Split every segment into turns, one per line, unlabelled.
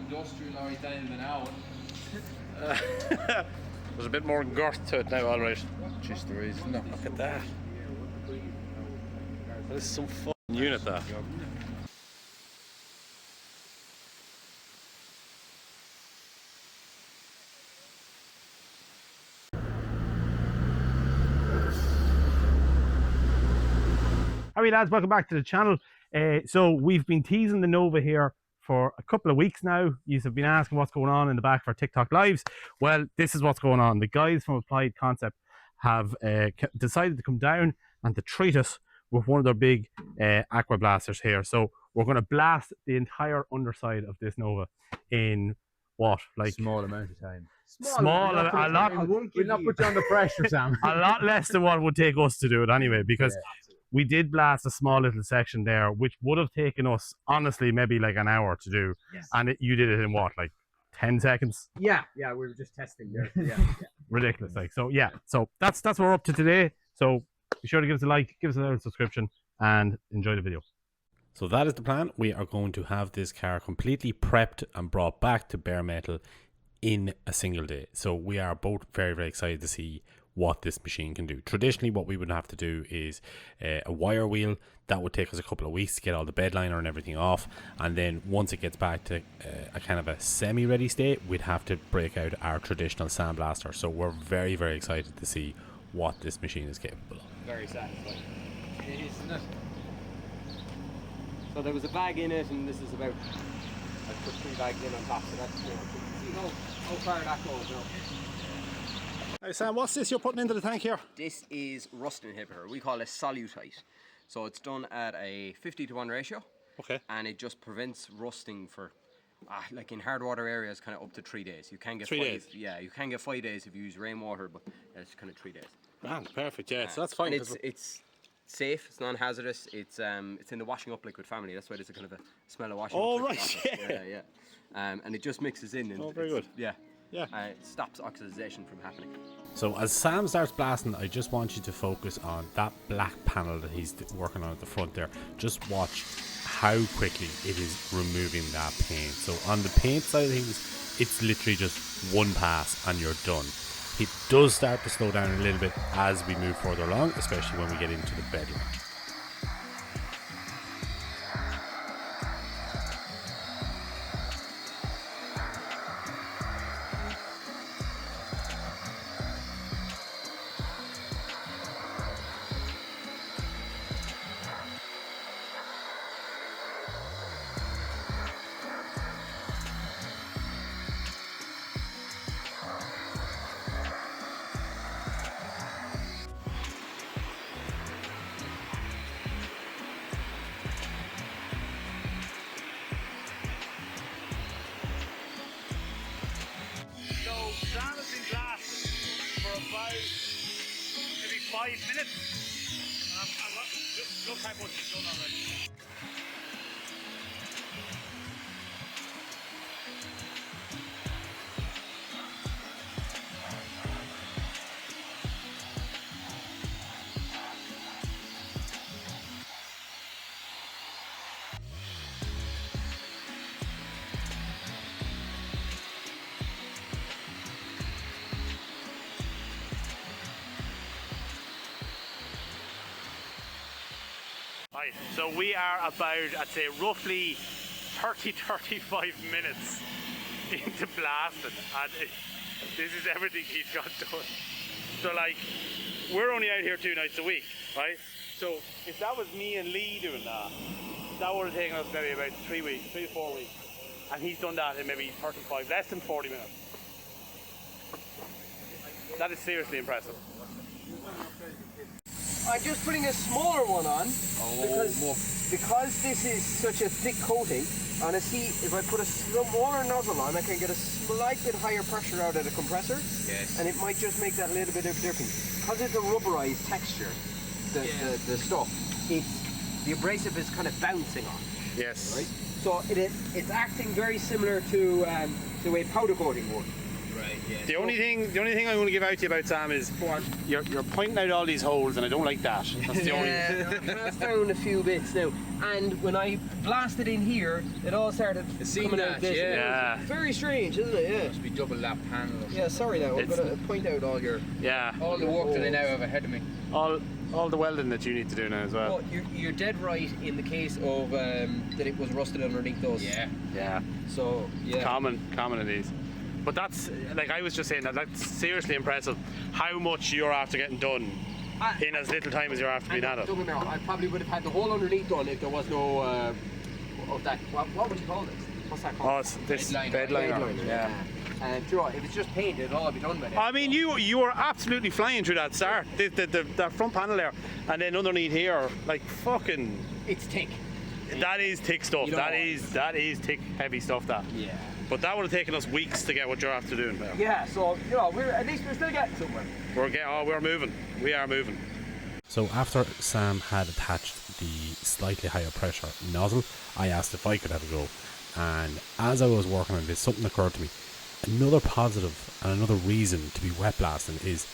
industrial or down the now.
There's a bit more girth to it now, alright.
Just there is, no.
Look at that. That is some fucking unit, that.
Howdy lads, welcome back to the channel. So we've been teasing the Nova here for a couple of weeks now. You have been asking what's going on in the back of our TikTok lives. Well, this is what's going on. The guys from Applied Concept have decided to come down and to treat us with one of their big aqua blasters here. So we're going to blast the entire underside of this Nova in what, like
small amount of time.
A lot.
We'll not put you on the pressure, Sam.
A lot less than what it would take us to do it anyway, because we did blast a small little section there, which would have taken us, honestly, maybe like an hour to do.
Yes.
And you did it in what, like 10 seconds?
Yeah, we were just testing there. Yeah.
Ridiculous. Like, so yeah, so that's what we're up to today. So be sure to give us a like, give us a subscription, and enjoy the video.
So that is the plan. We are going to have this car completely prepped and brought back to bare metal in a single day. So we are both very, very excited to see what this machine can do. Traditionally, what we would have to do is a wire wheel. That would take us a couple of weeks to get all the bed liner and everything off, and then once it gets back to a kind of a semi-ready state, we'd have to break out our traditional sandblaster. So we're very, very excited to see what this machine is capable of.
Very satisfying. It is, isn't it? So there was a bag in it, and this is about, I put 3 bags in on top, so that's, you know, how far that goes, you know.
Hey Sam, what's this you're putting into the tank here?
This is rust inhibitor. We call it solutite. So it's done at a 50:1 ratio.
Okay.
And it just prevents rusting for, like in hard water areas, kind of up to 3 days. You can get
3 days?
Yeah, you can get 5 days if you use rainwater, but it's kind of 3 days.
Man, perfect, yeah, so that's fine.
And it's safe, it's non-hazardous, it's in the washing up liquid family. That's why there's a kind of a smell of washing up liquid.
Right,
yeah. And it just mixes in. And
very good.
Yeah.
Yeah.
It stops oxidization from happening.
So as Sam starts blasting, I just want you to focus on that black panel that he's working on at the front there. Just watch how quickly it is removing that paint. So on the paint side of things, it's literally just one pass and you're done. It does start to slow down a little bit as we move further along, especially when we get into the bed line.
Sam has been blasting for about maybe 5 minutes. Look how much he's done already. Right, so we are about, I'd say, roughly 30-35 minutes into blasting, and this is everything he's got done. So like, we're only out here 2 nights a week, right? So if that was me and Lee doing that would have taken us maybe about 3 to 4 weeks. And he's done that in maybe 35, less than 40 minutes. That is seriously impressive.
I'm just putting a smaller one on because this is such a thick coating, and I see if I put a smaller nozzle on, I can get a slight bit higher pressure out of the compressor.
Yes.
And it might just make that little bit of a difference. Because it's a rubberized texture, the stuff, the abrasive is kind of bouncing on.
Yes.
Right? So it's acting very similar to the way powder coating would.
Right, yeah.
The only thing I'm going to give out to you about Sam is you're pointing out all these holes, and I don't like that. That's the only.
I found a few bits now, and when I blasted in here, it all started coming out this.
Yeah.
Very strange, isn't it? Yeah.
Must be double that panel.
Yeah. Sorry now. I'm gonna point out all your.
Yeah.
All the work that I now have ahead of me.
All the welding that you need to do now as well.
Well, you're dead right in the case of that it was rusted underneath those.
Yeah.
Yeah.
So yeah.
Common in these. But that's, like I was just saying, that's seriously impressive how much you're after getting done in as little time as you're after being at it.
Don't get me wrong, I probably would have had the whole underneath done if there was no of that. What would you call this? What's that called?
Oh, it's this
Bed
liner.
Bed liner,
Yeah.
Sure, if it's just painted, it'll all be done by then.
I mean, you were absolutely flying through that start, that front panel there, and then underneath here, like fucking.
It's thick.
That is thick stuff.
You know
That is thick, heavy stuff. That.
Yeah.
But that would have taken us weeks to get what you're after doing.
Yeah, so at least we're still getting somewhere.
We're moving. We are moving. So after Sam had attached the slightly higher pressure nozzle, I asked if I could have a go. And as I was working on this, something occurred to me. Another positive and another reason to be wet blasting is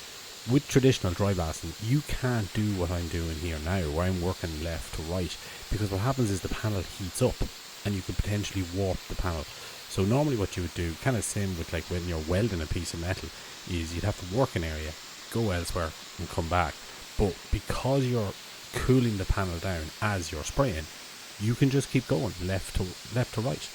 with traditional dry blasting, you can't do what I'm doing here now, where I'm working left to right, because what happens is the panel heats up and you could potentially warp the panel. So normally what you would do, kind of same with like when you're welding a piece of metal, is you'd have to work an area, go elsewhere and come back. But because you're cooling the panel down as you're spraying, you can just keep going left to right.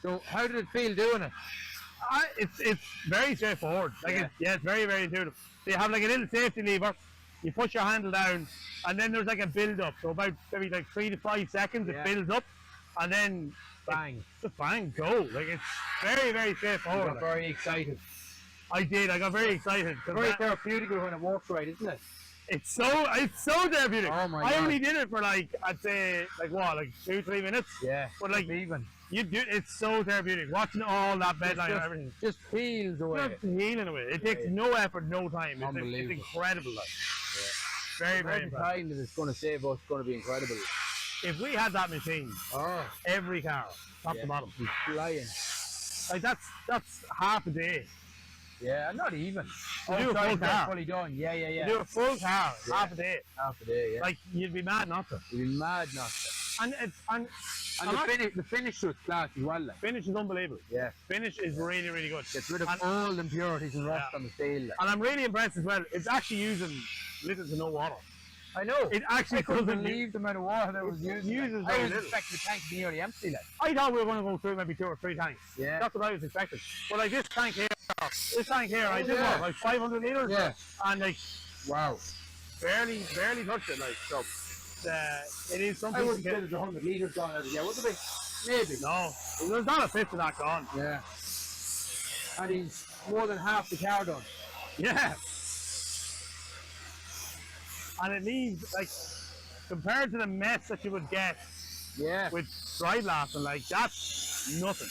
So how did it feel doing it?
It's very straightforward. Like it's very, very intuitive. So you have like a little safety lever, you push your handle down, and then there's like a build up. So about maybe like 3 to 5 seconds, it builds up, and then
Bang.
just bang, go. Like it's very, very
I
straightforward.
got very excited.
I got very excited.
Very therapeutic when it works right, isn't it?
It's so therapeutic.
Oh my
I
God.
only did it for like, I'd say like 2-3 minutes.
Yeah.
But like
even.
it's so therapeutic. Watching all that bed line and everything.
Just feels away.
Just healing away. It takes no effort, no time. It's
Unbelievable.
incredible. Like. Very, very
Every
impressive.
time that it's going to save us, it's going to be incredible.
If we had that machine, every car, top to bottom,
He's flying.
like that's half a day.
Yeah, not even.
Do a full car.
Fully done. Yeah.
You do a full car, half a day.
Half a day, yeah.
Like you'd be mad not to.
You'd be mad not to.
And
The finish was class as well. Like.
finish is unbelievable.
Yeah.
Finish is really, really good.
Gets rid of all the impurities and rust on the steel. Like.
And I'm really impressed as well. It's actually using little to no water.
I know.
It actually
I couldn't
doesn't
believe the amount of water that was used.
uses
I
very
was
little.
expecting the tank to be nearly empty. Like.
I thought we were going to go through maybe 2 or 3 tanks.
Yeah.
That's what I was expecting. But like this tank here, I did
yeah.
like 500 litres.
Yeah.
And like
Wow.
barely touched it. Like so, it is something.
I wouldn't say there's 100 litres gone out of here, would there be? Maybe.
No, there's not a fifth of that gone.
Yeah. And he's more than half the car done.
Yeah. And it leaves like compared to the mess that you would get
Yeah.
with dry blasting, like that's nothing.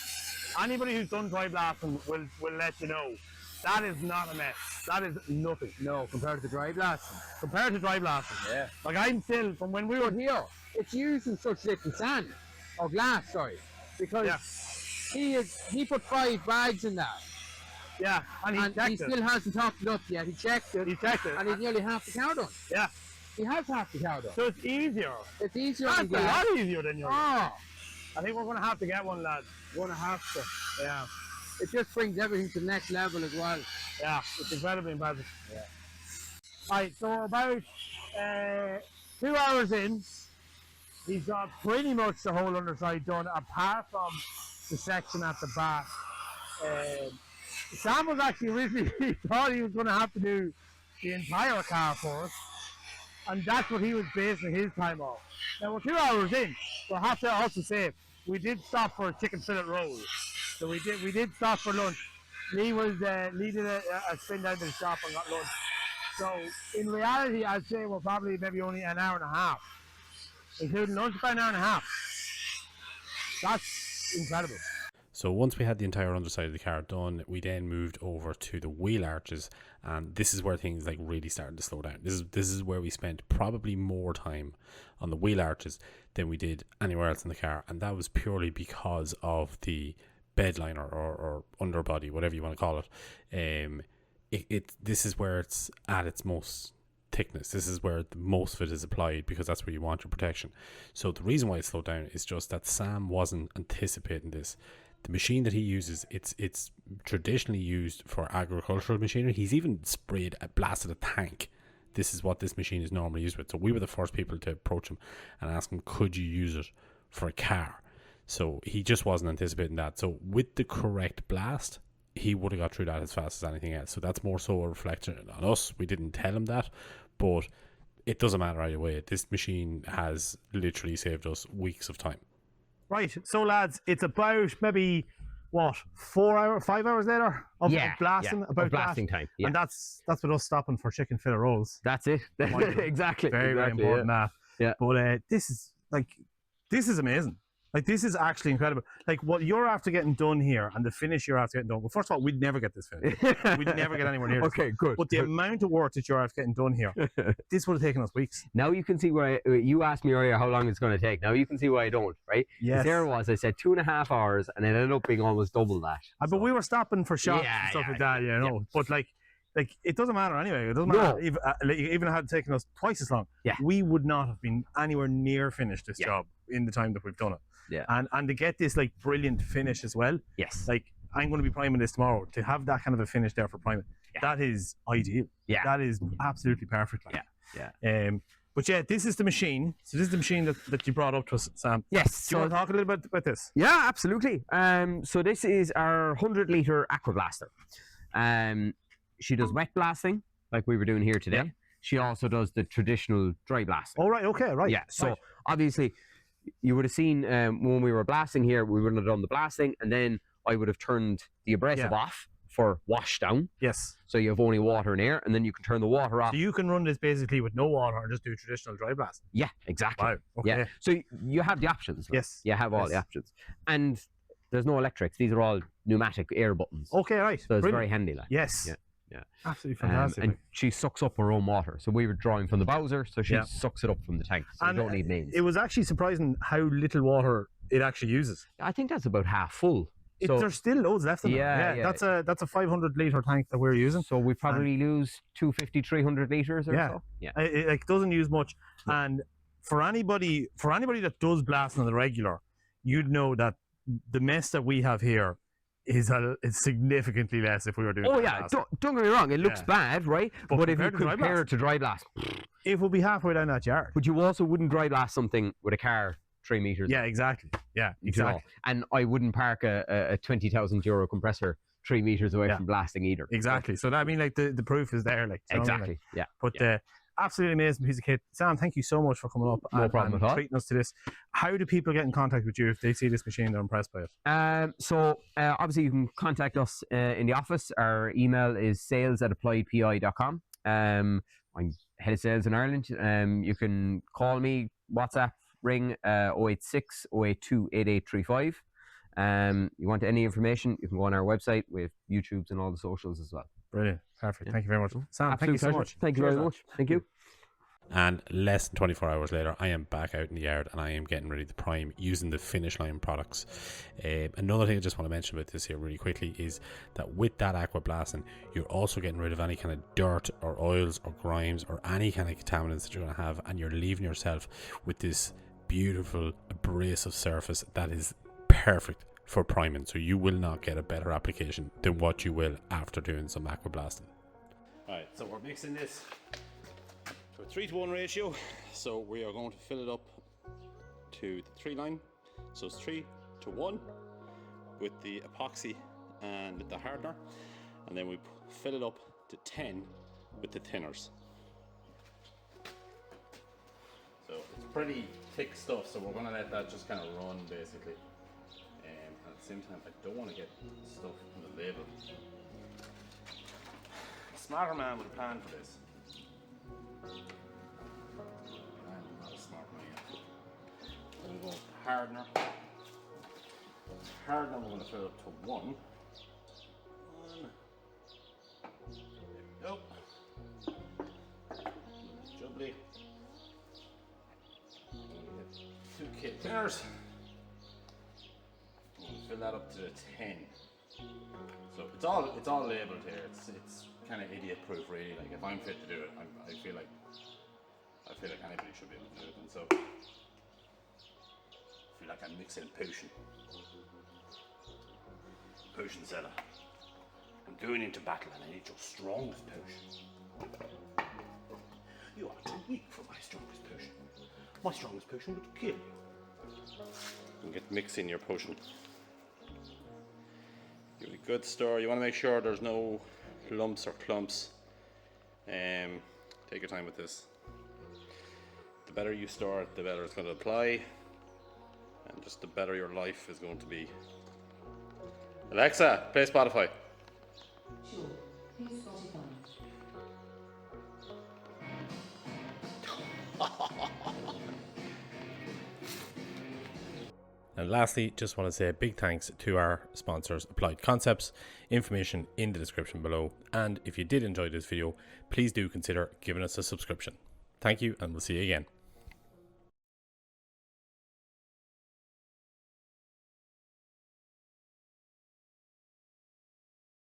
Anybody who's done dry blasting will let you know that is not a mess. That is nothing.
No, compared to the dry blasting.
Compared to dry blasting.
Yeah.
Like I'm still from when we were
But here, it's using such little sand, or glass, sorry, because he put 5 bags in that,
yeah, and he checked
he
it.
still hasn't topped it up yet. He checked it,
He checked it.
and he's nearly half the car done.
Yeah.
He has half the car done.
So it's easier.
It's easier
That's
than
a
glass.
lot easier than yours.
Oh,
I think we're gonna have to get one, lad.
gonna have to.
Yeah.
It just brings everything to the next level as well.
Yeah, it's incredibly impressive.
Yeah.
Right, so about 2 hours in, he's got pretty much the whole underside done, apart from the section at the back. Sam was actually originally, he thought he was going to have to do the entire car for us, and that's what he was basing his time off. Now we're 2 hours in, so I have to also say, we did stop for a chicken fillet roll. So we did stop for lunch. Lee did a spin down to the shop and got lunch. So in reality, I'd say we're probably maybe only an hour and a half, including lunch, about an hour and a half. That's incredible.
So once we had the entire underside of the car done, we then moved over to the wheel arches, and this is where things like really started to slow down. This is where we spent probably more time on the wheel arches than we did anywhere else in the car, and that was purely because of the bed liner or underbody, whatever you want to call it. This is where it's at its most thickness. This is where the most of it is applied, because that's where you want your protection. So the reason why it slowed down is just that Sam wasn't anticipating this. The machine that he uses, it's traditionally used for agricultural machinery. He's even blasted a tank. This is what this machine is normally used with. So we were the first people to approach him and ask him, could you use it for a car? So he just wasn't anticipating that. So with the correct blast, he would have got through that as fast as anything else. So that's more so a reflection on us. We didn't tell him that, but it doesn't matter either way. This machine has literally saved us weeks of time.
Right, so lads, it's about maybe what, 5 hours later of blasting,
of blasting time. Yeah.
And that's with us stopping for chicken fillet rolls.
That's it. Exactly.
Very important.
Yeah.
But this is amazing. Like, this is actually incredible. Like, what you're after getting done here and the finish you're after getting done. Well, first of all, we'd never get this finished. We'd never get anywhere near this.
Okay, good.
But the amount of work that you're after getting done here, this would have taken us weeks.
Now you can see why you asked me earlier how long it's going to take. Now you can see why I don't, right?
Yes.
There was, I said 2.5 hours, and it ended up being almost double that.
But we were stopping for shots and stuff like that, you know.
Yeah.
But like it doesn't matter anyway. It doesn't matter. Even had it taken us twice as long, we would not have been anywhere near finished this job in the time that we've done it.
Yeah.
And to get this like brilliant finish as well.
Yes.
Like, I'm going to be priming this tomorrow. To have that kind of a finish there for priming, that is ideal.
Yeah.
That is absolutely perfect. Like.
Yeah.
But yeah, this is the machine. So this is the machine that you brought up to us, Sam.
Yes.
Do you want to talk a little bit about this?
Yeah, absolutely. So this is our 100-litre Aquablaster. She does wet blasting, like we were doing here today.
Yeah.
She also does the traditional dry blasting.
Oh, right. Okay. Right.
Yeah. So
right.
obviously, you would have seen when we were blasting here, we would have done the blasting, and then I would have turned the abrasive off for wash down.
Yes.
So you have only water and air, and then you can turn the water off.
So you can run this basically with no water and just do traditional dry blast.
Yeah, exactly.
Wow. Okay.
Yeah. So you have the options. Right?
Yes.
You have all the options, and there's no electrics. These are all pneumatic air buttons.
Okay. Right.
So it's very handy. Like.
Yes.
Yeah. Yeah.
Absolutely fantastic.
And she sucks up her own water. So we were drawing from the Bowser, so she sucks it up from the tank. So
and
you don't need mains.
It was actually surprising how little water it actually uses.
I think that's about half full. So,
there's still loads left in it.
Yeah.
That's a 500 litre tank that we're using.
So we probably lose 250, 300 litres or so. Yeah.
It doesn't use much. And for anybody that does blasting on the regular, you'd know that the mess that we have here is significantly less if we were doing.
Oh yeah, don't get me wrong, it looks bad, right? But if you compare it to dry blast,
it will be halfway down that yard.
But you also wouldn't dry blast something with a car 3 meters.
Yeah, exactly. Yeah, exactly.
And I wouldn't park a 20,000 euro compressor 3 meters away from blasting either.
Exactly. So that, I mean, like the proof is there. Like
exactly.
Yeah. But absolutely amazing piece of kit. Sam, thank you so much for coming up and treating us to this. How do people get in contact with you if they see this machine, they're impressed by it?
So obviously you can contact us in the office. Our email is sales@appliedpi.com. I'm head of sales in Ireland. You can call me, WhatsApp, ring 086 082 8835. You want any information, you can go on our website with YouTubes and all the socials as well.
Brilliant. Perfect. Thank you very much. Sam, thank you so much.
Thank you very much. Thank you.
And less than 24 hours later, I am back out in the yard and I am getting ready to prime using the Finish Line products. Another thing I just want to mention about this here really quickly is that with that aqua blasting, you're also getting rid of any kind of dirt or oils or grimes or any kind of contaminants that you're going to have, and you're leaving yourself with this beautiful abrasive surface that is perfect for priming. So you will not get a better application than what you will after doing some aqua blasting. Alright, so we're mixing this to a 3:1 ratio. So we are going to fill it up to the 3 line. So it's 3:1 with the epoxy and the hardener, and then we fill it up to 10 with the thinners. So it's pretty thick stuff, so we're going to let that just kind of run basically. At the same time, I don't want to get stuff on the label. A smarter man would have planned for this. I'm not a smart man yet. We'll go hardener. it's hard now. We're going to fill it up to 1. There we go. Jubbly. 2 containers. Fill that up to 10. So it's all labelled here. It's kind of idiot proof, really. Like if I'm fit to do it, I feel like anybody should be able to do it. And so I feel like I'm mixing potion cellar. I'm going into battle and I need your strongest potion. You are too weak for my strongest potion. My strongest potion would kill you. You get mixing your potion. Give it a good stir. You want to make sure there's no lumps or clumps. Take your time with this. The better you stir it, the better it's going to apply, and just the better your life is going to be. Alexa, play Spotify.
Sure. Please Spotify.
And lastly, just want to say a big thanks to our sponsors, Applied Concepts. Information in the description below. And if you did enjoy this video, please do consider giving us a subscription. Thank you, and we'll see you again.